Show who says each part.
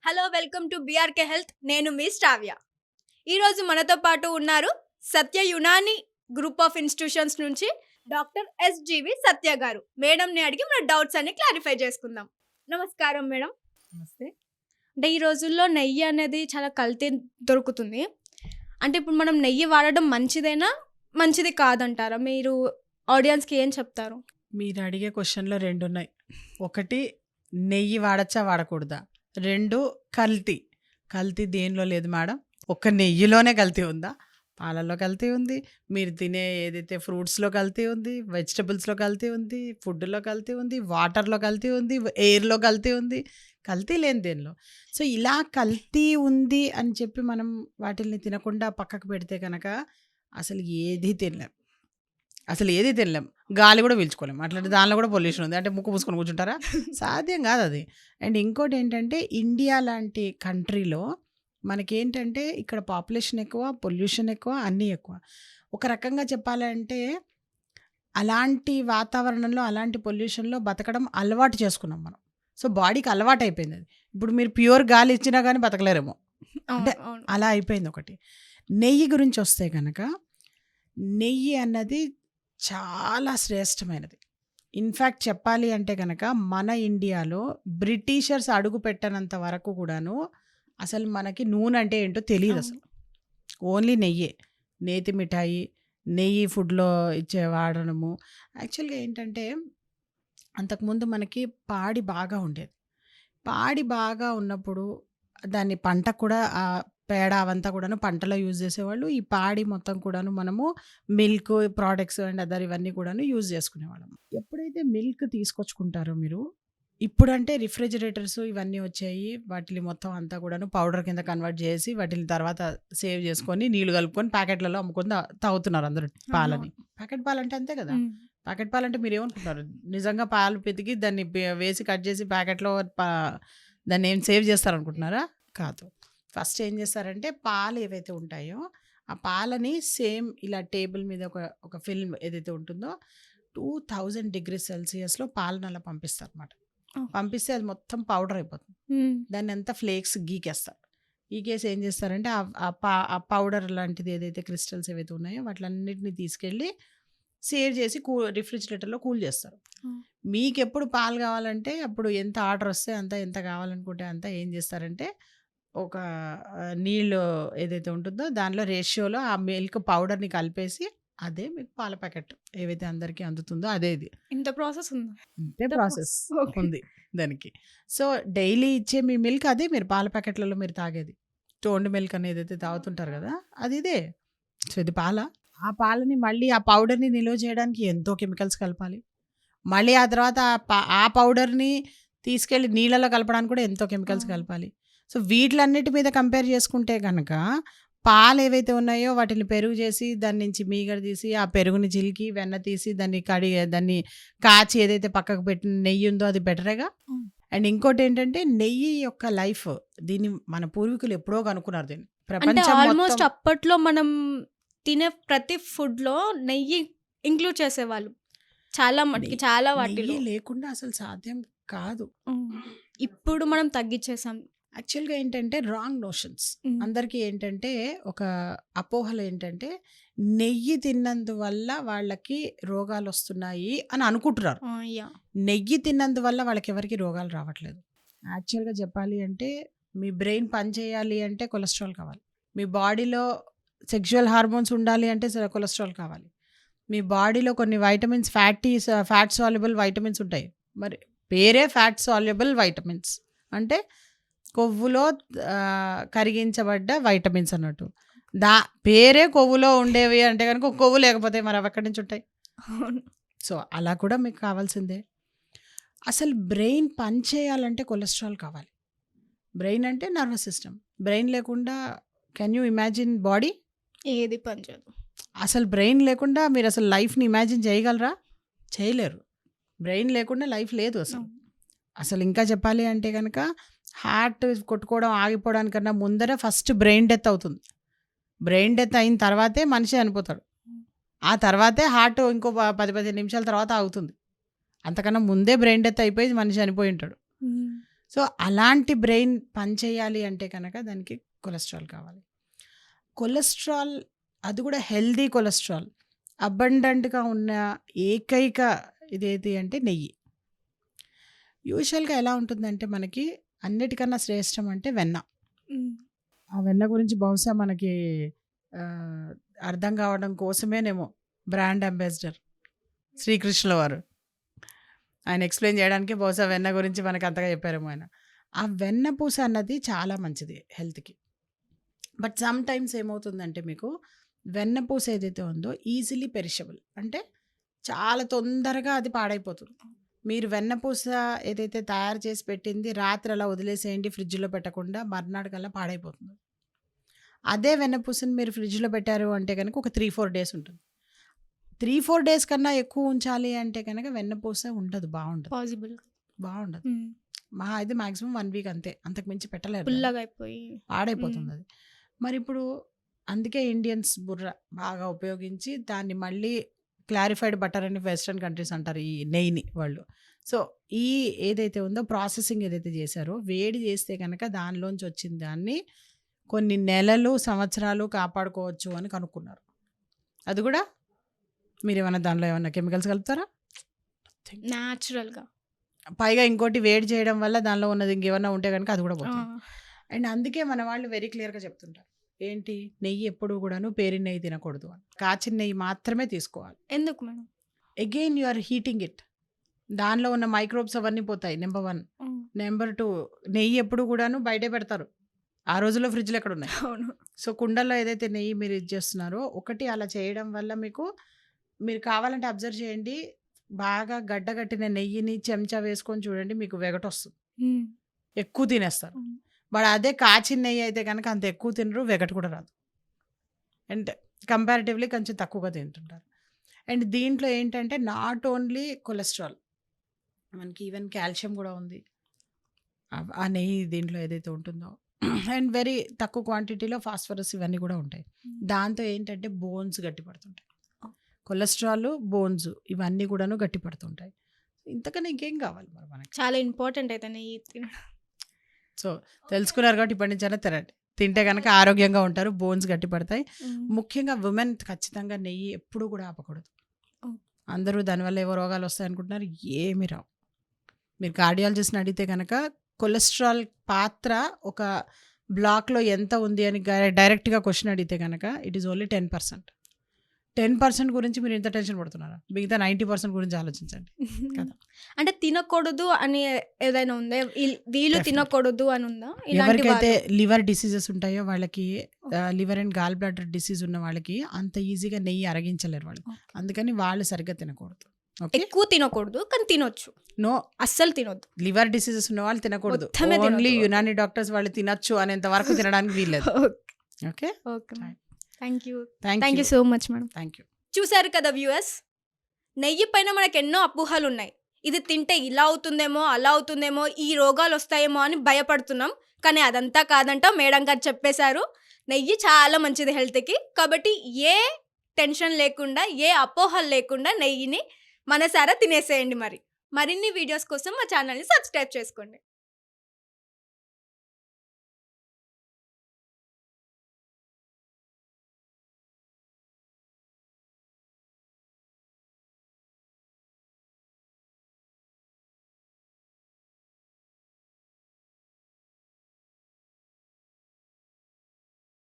Speaker 1: Hello welcome to BRK health. నేను మీ శ్రావ్య. ఈరోజు మనతో పాటు ఉన్నారు సత్య యునాని గ్రూప్ ఆఫ్ ఇన్స్టిట్యూషన్స్ నుంచి డాక్టర్ ఎస్జీవి సత్య గారు. మేడంని అడిగి మన డౌట్స్ అన్ని క్లారిఫై చేసుకుందాం. నమస్కారం మేడం.
Speaker 2: నమస్తే.
Speaker 1: అంటే ఈ రోజుల్లో నెయ్యి అనేది చాలా కల్తీ దొరుకుతుంది. అంటే ఇప్పుడు మనం నెయ్యి వాడడం మంచిదేనా, మంచిది కాదంటారా? మీరు ఆడియన్స్కి ఏం చెప్తారు?
Speaker 2: మీరు అడిగే క్వశ్చన్లో రెండు ఉన్నాయి. ఒకటి నెయ్యి వాడచ్చా వాడకూడదా, రెండు కల్తీ దేనిలో లేదు మేడం. ఒక్క నెయ్యిలోనే కల్తీ ఉందా? పాలల్లో కల్తీ ఉంది, మీరు తినే ఏదైతే ఫ్రూట్స్లో కల్తీ ఉంది, వెజిటబుల్స్లో కల్తీ ఉంది, ఫుడ్లో కల్తీ ఉంది, వాటర్లో కల్తీ ఉంది, ఎయిర్లో కల్తీ ఉంది, కల్తీ లేని దేనిలో. సో ఇలా కల్తీ ఉంది అని చెప్పి మనం వాటిల్ని తినకుండా పక్కకు పెడితే కనుక అసలు ఏది తినలేం, గాలి కూడా పీల్చుకోలేం. అట్లాంటి దానిలో కూడా పొల్యూషన్ ఉంది. అంటే ముక్కు పూసుకొని కూర్చుంటారా? సాధ్యం కాదు అది. అండ్ ఇంకోటి ఏంటంటే ఇండియా లాంటి కంట్రీలో మనకేంటంటే ఇక్కడ పాపులేషన్ ఎక్కువ, పొల్యూషన్ ఎక్కువ, అన్నీ ఎక్కువ. ఒక రకంగా చెప్పాలంటే అలాంటి వాతావరణంలో, అలాంటి పొల్యూషన్లో బతకడం అలవాటు చేసుకున్నాం మనం. సో బాడీకి అలవాటు అయిపోయింది అది. ఇప్పుడు మీరు ప్యూర్ గాలి ఇచ్చినా కానీ బతకలేరేమో, అంటే అలా అయిపోయింది. ఒకటి నెయ్యి గురించి వస్తే కనుక నెయ్యి అన్నది చాలా శ్రేష్టమైనది. ఇన్ఫ్యాక్ట్ చెప్పాలి అంటే కనుక మన ఇండియాలో బ్రిటిషర్స్ అడుగు పెట్టనంత వరకు కూడాను అసలు మనకి నూనె అంటే ఏంటో తెలియదు అసలు. ఓన్లీ నెయ్యే, నేతి మిఠాయి, నెయ్యి ఫుడ్లో ఇచ్చే వాడడము. యాక్చువల్గా ఏంటంటే అంతకుముందు మనకి పాడి బాగా ఉండేది. పాడి బాగా ఉన్నప్పుడు దాన్ని పంట కూడా ఆ పేడ అవంతా కూడాను పంటలో యూజ్ చేసేవాళ్ళు. ఈ పాడి మొత్తం కూడాను మనము మిల్క్ ప్రోడక్ట్స్ అండ్ అదర్ ఇవన్నీ కూడాను యూజ్ చేసుకునేవాళ్ళం. ఎప్పుడైతే మిల్క్ తీసుకొచ్చుకుంటారో మీరు, ఇప్పుడంటే రిఫ్రిజిరేటర్స్ ఇవన్నీ వచ్చాయి, వాటిని మొత్తం అంతా కూడాను పౌడర్ కింద కన్వర్ట్ చేసి వాటిని తర్వాత సేవ్ చేసుకొని నీళ్లు కలుపుకొని ప్యాకెట్లలో అమ్ముకొని తాగుతున్నారు అందరూ పాలని. ప్యాకెట్ పాలు అంటే అంతే కదా. ప్యాకెట్ పాలు అంటే మీరు ఏమనుకుంటున్నారు? నిజంగా పాలు పితికి దాన్ని వేసి కట్ చేసి ప్యాకెట్లో దాన్ని ఏం సేవ్ చేస్తారనుకుంటున్నారా? కాదు. ఫస్ట్ ఏం చేస్తారంటే పాలు ఏవైతే ఉంటాయో ఆ పాలని సేమ్ ఇలా టేబుల్ మీద ఒక ఫిల్మ్ ఏదైతే ఉంటుందో 2000 degrees Celsiusలో పాలను అలా పంపిస్తారు అన్నమాట. పంపిస్తే అది మొత్తం పౌడర్ అయిపోతుంది. దాన్ని అంతా ఫ్లేక్స్ గీకేస్తారు. గీకేసి ఏం చేస్తారంటే ఆ పౌడర్ లాంటిది ఏదైతే క్రిస్టల్స్ ఏవైతే ఉన్నాయో వాటిలన్నిటిని తీసుకెళ్ళి సేవ్ చేసి రిఫ్రిజిరేటర్లో కూల్ చేస్తారు. మీకు ఎప్పుడు పాలు కావాలంటే అప్పుడు ఎంత ఆర్డర్ వస్తే అంత, ఎంత కావాలనుకుంటే అంత ఏం చేస్తారంటే ఒక నీళ్ళు ఏదైతే ఉంటుందో దానిలో రేషియోలో ఆ మిల్క్ పౌడర్ని కలిపేసి అదే మీకు పాల ప్యాకెట్ ఏవైతే అందరికీ అందుతుందో అదే. ఇది
Speaker 1: ఇంత ప్రాసెస్ ఉంది.
Speaker 2: ఇంతే ప్రాసెస్ ఉంది దానికి. సో డైలీ ఇచ్చే మీ మిల్క్ అదే మీరు పాల ప్యాకెట్లలో మీరు తాగేది. టోన్డ్ మిల్క్ అనేది అయితే తాగుతుంటారు కదా, అది ఇదే. సో ఇది పాల. ఆ పాలని మళ్ళీ ఆ పౌడర్ని నిల్వ చేయడానికి ఎంతో కెమికల్స్ కలపాలి. మళ్ళీ ఆ తర్వాత ఆ పౌడర్ని తీసుకెళ్ళి నీళ్ళలో కలపడానికి కూడా ఎంతో కెమికల్స్ కలపాలి. సో వీటిలన్నిటి మీద కంపేర్ చేసుకుంటే కనుక పాలు ఏవైతే ఉన్నాయో వాటిని పెరుగు చేసి దాని నుంచి మీగడ తీసి ఆ పెరుగుని చిలికి వెన్న తీసి దాన్ని కాచి ఏదైతే పక్కకు పెట్టిన నెయ్యి ఉందో అది బెటరేగా. అండ్ ఇంకోటి ఏంటంటే నెయ్యి యొక్క లైఫ్, దీన్ని మన పూర్వీకులు ఎప్పుడో కనుక్కున్నారు. దీన్ని ప్రపంచం
Speaker 1: ఆల్మోస్ట్ అప్పట్లో మనం తినే ప్రతి ఫుడ్లో నెయ్యి ఇంక్లూడ్ చేసేవాళ్ళు చాలా మటుకి, చాలా వాటిలో
Speaker 2: లేకుండా అసలు సాధ్యం కాదు.
Speaker 1: ఇప్పుడు మనం తగ్గించేసాం.
Speaker 2: యాక్చువల్గా ఏంటంటే రాంగ్ నోషన్స్ అందరికీ ఏంటంటే ఒక అపోహలు ఏంటంటే నెయ్యి తిన్నందువల్ల వాళ్ళకి రోగాలు వస్తున్నాయి అని అనుకుంటున్నారు. నెయ్యి తిన్నందువల్ల వాళ్ళకి ఎవరికి రోగాలు రావట్లేదు. యాక్చువల్గా చెప్పాలి అంటే మీ బ్రెయిన్ పని చేయాలి అంటే కొలెస్ట్రాల్ కావాలి. మీ బాడీలో సెక్షువల్ హార్మోన్స్ ఉండాలి అంటే కొలెస్ట్రాల్ కావాలి. మీ బాడీలో కొన్ని వైటమిన్స్, ఫ్యాట్ సాల్యుబుల్ వైటమిన్స్ ఉంటాయి. మరి పేరే ఫ్యాట్ సాల్యుబుల్ వైటమిన్స్ అంటే కొవ్వులో కరిగించబడ్డ వైటమిన్స్ అన్నట్టు. పేరే కొవ్వులో ఉండేవి అంటే కనుక కొవ్వు లేకపోతే మరి అవి ఎక్కడి నుంచి ఉంటాయి? సో అలా కూడా మీకు కావాల్సిందే. అసలు బ్రెయిన్ పని చేయాలంటే కొలెస్ట్రాల్ కావాలి. బ్రెయిన్ అంటే నర్వస్ సిస్టమ్. బ్రెయిన్ లేకుండా కెన్ యూ ఇమాజిన్ బాడీ?
Speaker 1: ఏది పని చేయదు.
Speaker 2: అసలు బ్రెయిన్ లేకుండా మీరు అసలు లైఫ్ని ఇమాజిన్ చేయగలరా? చేయలేరు. బ్రెయిన్ లేకుండా లైఫ్ లేదు అసలు. ఇంకా చెప్పాలి అంటే కనుక హార్ట్ కొట్టుకోవడం ఆగిపోవడానికన్నా ముందరే ఫస్ట్ బ్రెయిన్ డెత్ అవుతుంది. బ్రెయిన్ డెత్ అయిన తర్వాతే మనిషి చనిపోతాడు. ఆ తర్వాతే హార్ట్ ఇంకో 10-15 నిమిషాల తర్వాత ఆగుతుంది. అంతకన్నా ముందే బ్రెయిన్ డెత్ అయిపోయి మనిషి చనిపోయి ఉంటాడు. సో అలాంటి బ్రెయిన్ పనిచేయాలి అంటే కనుక దానికి కొలెస్ట్రాల్ కావాలి. కొలెస్ట్రాల్ అది కూడా హెల్దీ కొలెస్ట్రాల్ అబండెంట్గా ఉన్న ఏకైక ఇదేది అంటే నెయ్యి. యూజువల్గా ఎలా ఉంటుందంటే మనకి అన్నిటికన్నా శ్రేష్టం అంటే వెన్న. ఆ వెన్న గురించి బహుశా మనకి ఆ, అర్థం కావడం కోసమేనేమో బ్రాండ్ అంబాసిడర్ శ్రీకృష్ణుల వారు. ఆయన ఎక్స్ప్లెయిన్ చేయడానికి బహుశా వెన్న గురించి మనకు అంతగా చెప్పారేమో ఆయన. ఆ వెన్న పూస అన్నది చాలా మంచిది హెల్త్కి. బట్ సమ్ టైమ్స్ ఏమవుతుందంటే మీకు వెన్నపూస ఏదైతే ఉందో ఈజీలీ పెరిషబుల్, అంటే చాలా తొందరగా అది పాడైపోతుంది. మీరు వెన్నపూస ఏదైతే తయారు చేసి పెట్టింది రాత్రి అలా వదిలేసేయండి, ఫ్రిడ్జ్లో పెట్టకుండా మర్నాడు కల్లా పాడైపోతుంది. అదే వెన్నపూసని మీరు ఫ్రిడ్జ్లో పెట్టారు అంటే కనుక ఒక 3-4 డేస్ ఉంటుంది. 3-4 డేస్ కన్నా ఎక్కువ ఉంచాలి అంటే కనుక వెన్నపూస ఉండదు, బాగుండదు,
Speaker 1: పాసిబుల్
Speaker 2: బాగుండదు. మహా అయితే మాక్సిమం 1 వీక్ అంతే, అంతకు మించి పెట్టలేరు,
Speaker 1: పుల్లగా అయిపోయి
Speaker 2: పాడైపోతుంది అది. మరి ఇప్పుడు అందుకే ఇండియన్స్ బుర్ర బాగా ఉపయోగించి దాన్ని మళ్ళీ క్లారిఫైడ్ బటర్ అని వెస్ట్రన్ కంట్రీస్ అంటారు ఈ నెయ్యిని వాళ్ళు. సో ఈ ఏదైతే ఉందో ప్రాసెసింగ్ ఏదైతే చేశారో, వేడి చేస్తే కనుక దానిలోంచి వచ్చిన దాన్ని కొన్ని నెలలు సంవత్సరాలు కాపాడుకోవచ్చు అని కనుక్కున్నారు. అది కూడా మీరు ఏమైనా దానిలో ఏమైనా కెమికల్స్ కలుపుతారా?
Speaker 1: న్యాచురల్గా.
Speaker 2: పైగా ఇంకోటి వేడి చేయడం వల్ల దానిలో ఉన్నది ఇంకేమన్నా ఉంటే కనుక అది కూడా పోతుంది. అండ్ అందుకే మన వాళ్ళు వెరీ క్లియర్గా చెప్తుంటారు ఏంటి, నెయ్యి ఎప్పుడు కూడాను పేరిన నెయ్యి తినకూడదు అని, కాచిన నెయ్యి మాత్రమే తీసుకోవాలి.
Speaker 1: ఎందుకు madam?
Speaker 2: Again you are heating it, దానిలో ఉన్న మైక్రోబ్స్ అవన్నీ పోతాయి, నెంబర్ 1. నెంబర్ 2, నెయ్యి ఎప్పుడు కూడాను బయటే పెడతారు, ఆ రోజుల్లో ఫ్రిడ్జ్లో ఎక్కడ ఉన్నాయి.
Speaker 1: అవును.
Speaker 2: సో కుండల్లో ఏదైతే నెయ్యి మీరు ఇది చేస్తున్నారో, ఒకటి అలా చేయడం వల్ల మీకు, మీరు కావాలంటే అబ్జర్వ్ చేయండి, బాగా గడ్డగట్టిన నెయ్యిని చెంచా వేసుకొని చూడండి, మీకు వెగట వస్తుంది, ఎక్కువ తినేస్తారు. బట్ అదే కాచిన నెయ్యి అయితే కనుక అంత ఎక్కువ తినరు, వెగట కూడా రాదు, అండ్ కంపారిటివ్లీ కొంచెం తక్కువగా తింటుంటారు. అండ్ దీంట్లో ఏంటంటే నాట్ ఓన్లీ కొలెస్ట్రాల్, మనకి ఈవెన్ కాల్షియం కూడా ఉంది ఆ నెయ్యి దీంట్లో ఏదైతే ఉంటుందో. అండ్ వెరీ తక్కువ క్వాంటిటీలో ఫాస్ఫరస్ ఇవన్నీ కూడా ఉంటాయి. దాంతో ఏంటంటే బోన్స్ గట్టిపడుతుంటాయి, కొలెస్ట్రాల్, బోన్స్ ఇవన్నీ కూడాను గట్టిపడుతుంటాయి. ఇంతకన్నా ఇంకేం కావాలి మరి మనకి?
Speaker 1: చాలా ఇంపార్టెంట్ అయితే నెయ్యి తినడం.
Speaker 2: సో తెలుసుకున్నారు కాబట్టి ఇప్పటి నుంచైనా తినండి, తింటే కనుక ఆరోగ్యంగా ఉంటారు, బోన్స్ గట్టిపడతాయి. ముఖ్యంగా ఉమెన్ ఖచ్చితంగా నెయ్యి ఎప్పుడూ కూడా ఆపకూడదు. అందరూ దానివల్ల ఏవో రోగాలు వస్తాయనుకుంటున్నారు, ఏమి రావు. మీరు కార్డియాలజిస్ట్ని అడిగితే కనుక కొలెస్ట్రాల్ పాత్ర ఒక బ్లాక్లో ఎంత ఉంది అని డైరెక్ట్గా క్వశ్చన్ అడిగితే కనుక ఇట్ ఈస్ ఓన్లీ 10%. 10% గురించి మీరు ఇంత టెన్షన్ పడుతున్నారా? మిగతా 90% గురించి ఆలోచించండి కదా.
Speaker 1: అంటే తినకూడదు అని ఏదైనా ఉందా? వీళ్ళు తినకూడదు అని ఉందా?
Speaker 2: ఎవరికైతే లివర్ డిసీజెస్ ఉంటాయో వాళ్ళకి, liver and gall bladder disease ఉన్న వాళ్ళకి అంత ఈజీగా నెయ్యి అరగించలేరు వాళ్ళు, అందుకని వాళ్ళు సరిగ్గా తినకూడదు.
Speaker 1: ఎక్కువ తినకూడదు, కానీ తినొచ్చు.
Speaker 2: నో,
Speaker 1: అస్సలు తినొద్దు.
Speaker 2: లివర్ డిసీజెస్ ఉన్న వాళ్ళు తినకూడదు,
Speaker 1: మొత్తమే
Speaker 2: ఓన్లీ
Speaker 1: తినొద్దు.
Speaker 2: యునాని డాక్టర్స్ వాళ్ళు తినొచ్చు అనేంత వరకు తినడానికి వీల్లేదు. Okay,
Speaker 1: okay, thank you
Speaker 2: thank you
Speaker 1: so much madam.
Speaker 2: Thank you.
Speaker 1: చూసారు కదా వ్యూయర్స్, నెయ్యి పైన మనకు ఎన్నో అపోహలు ఉన్నాయి. ఇది తింటే ఇలా అవుతుందేమో, అలా అవుతుందేమో, ఈ రోగాలు వస్తాయేమో అని భయపడుతున్నాం. కానీ అదంతా కాదంట, మేడం గారు చెప్పేశారు. నెయ్యి చాలా మంచిది హెల్త్కి. కాబట్టి ఏ టెన్షన్ లేకుండా, ఏ అపోహలు లేకుండా నెయ్యిని మనసారా తినేసేయండి. మరిన్ని వీడియోస్ కోసం మా ఛానల్ని సబ్స్క్రైబ్ చేసుకోండి.